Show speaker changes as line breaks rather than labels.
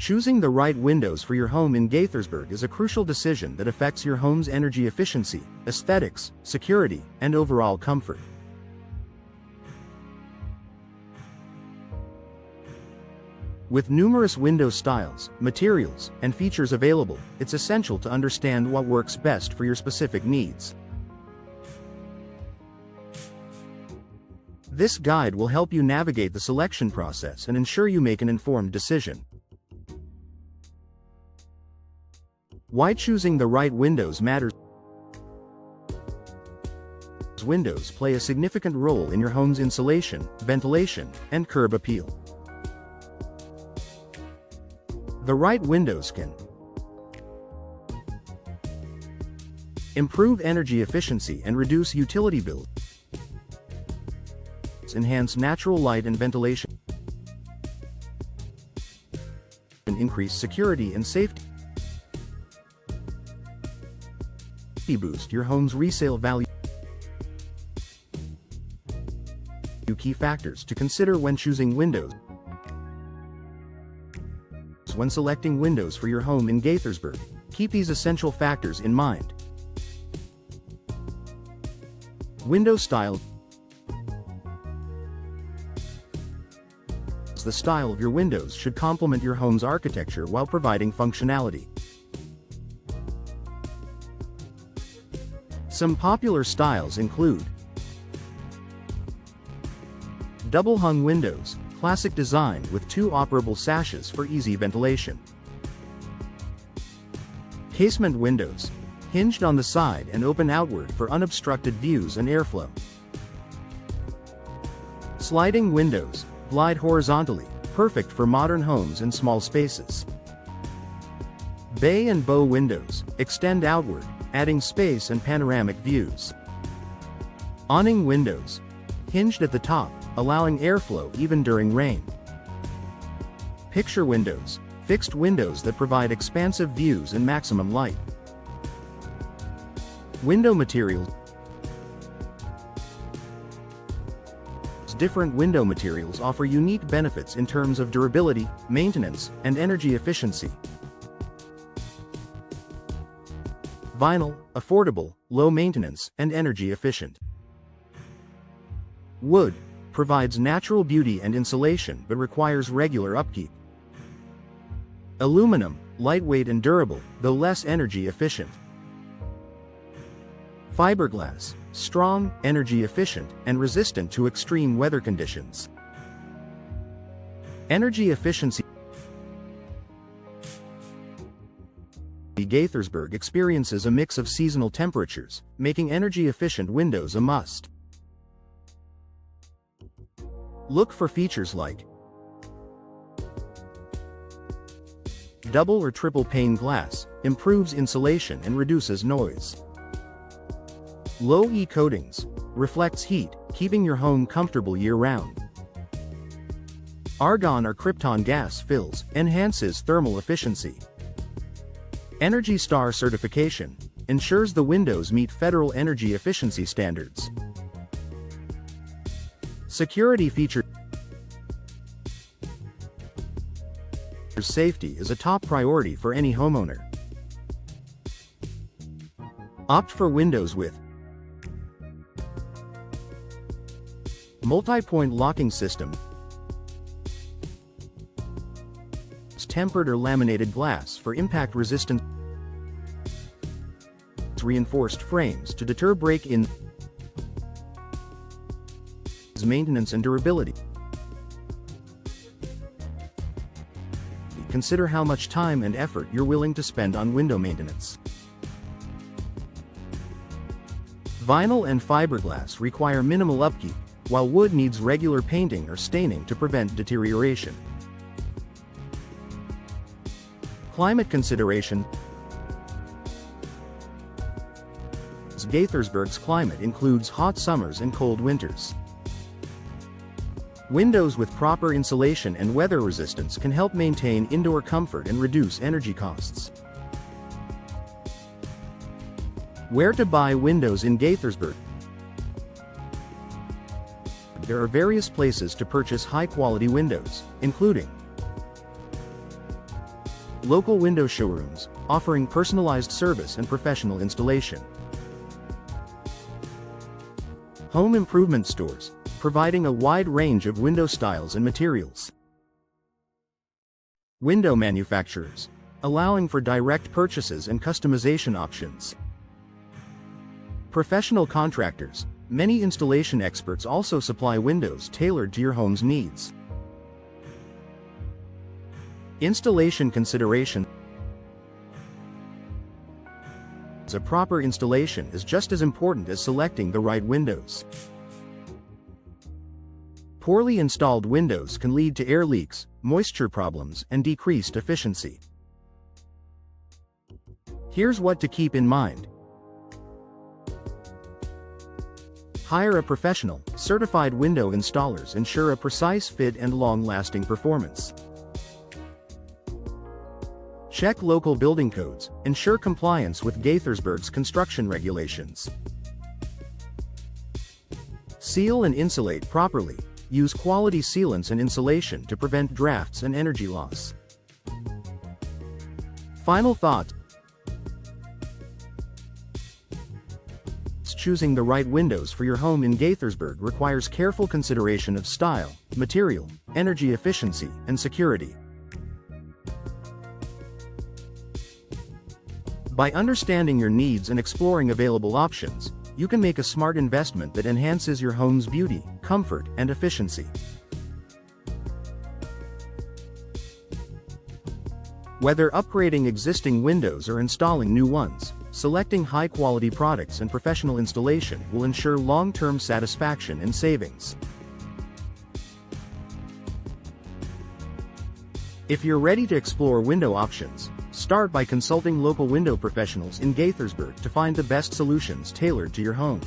Choosing the right windows for your home in Gaithersburg is a crucial decision that affects your home's energy efficiency, aesthetics, security, and overall comfort. With numerous window styles, materials, and features available, it's essential to understand what works best for your specific needs. This guide will help you navigate the selection process and ensure you make an informed decision. Why choosing the right windows matters. Windows play a significant role in your home's insulation, ventilation, and curb appeal. The right windows can improve energy efficiency and reduce utility bills, enhance natural light and ventilation, and increase security and safety, boost your home's resale value. Key factors to consider when choosing windows. When selecting windows for your home in Gaithersburg, keep these essential factors in mind. Window style. The style of your windows should complement your home's architecture while providing functionality. Some popular styles include double-hung windows, classic design with two operable sashes for easy ventilation. Casement windows, hinged on the side and open outward for unobstructed views and airflow. Sliding windows, glide horizontally, perfect for modern homes and small spaces. Bay and bow windows, extend outward, adding space and panoramic views. Awning windows, hinged at the top, allowing airflow even during rain. Picture windows, fixed windows that provide expansive views and maximum light. Window materials. Different window materials offer unique benefits in terms of durability, maintenance, and energy efficiency. Vinyl, affordable, low maintenance, and energy efficient. Wood, provides natural beauty and insulation but requires regular upkeep. Aluminum, lightweight and durable, though less energy efficient. Fiberglass, strong, energy efficient, and resistant to extreme weather conditions. Energy efficiency. Gaithersburg experiences a mix of seasonal temperatures, making energy-efficient windows a must. Look for features like double or triple pane glass, improves insulation and reduces noise. Low E coatings, reflects heat, keeping your home comfortable year-round. Argon or krypton gas fills, enhances thermal efficiency. Energy Star certification, ensures the windows meet federal energy efficiency standards. Security features. Safety is a top priority for any homeowner. Opt for windows with multi-point locking system, tempered or laminated glass for impact resistant, reinforced frames to deter break-in, maintenance and durability. Consider how much time and effort you're willing to spend on window maintenance. Vinyl and fiberglass require minimal upkeep, while wood needs regular painting or staining to prevent deterioration. Climate consideration. Gaithersburg's climate includes hot summers and cold winters. Windows with proper insulation and weather resistance can help maintain indoor comfort and reduce energy costs. Where to buy windows in Gaithersburg? There are various places to purchase high-quality windows, including local window showrooms, offering personalized service and professional installation. Home improvement stores, providing a wide range of window styles and materials. Window manufacturers, allowing for direct purchases and customization options. Professional contractors, many installation experts also supply windows tailored to your home's needs. Installation consideration. A proper installation is just as important as selecting the right windows. Poorly installed windows can lead to air leaks, moisture problems, and decreased efficiency. Here's what to keep in mind. Hire a professional, certified window installers ensure a precise fit and long-lasting performance. Check local building codes, ensure compliance with Gaithersburg's construction regulations. Seal and insulate properly. Use quality sealants and insulation to prevent drafts and energy loss. Final thoughts. Choosing the right windows for your home in Gaithersburg requires careful consideration of style, material, energy efficiency, and security. By understanding your needs and exploring available options, you can make a smart investment that enhances your home's beauty, comfort, and efficiency. Whether upgrading existing windows or installing new ones, selecting high-quality products and professional installation will ensure long-term satisfaction and savings. If you're ready to explore window options, start by consulting local window professionals in Gaithersburg to find the best solutions tailored to your home.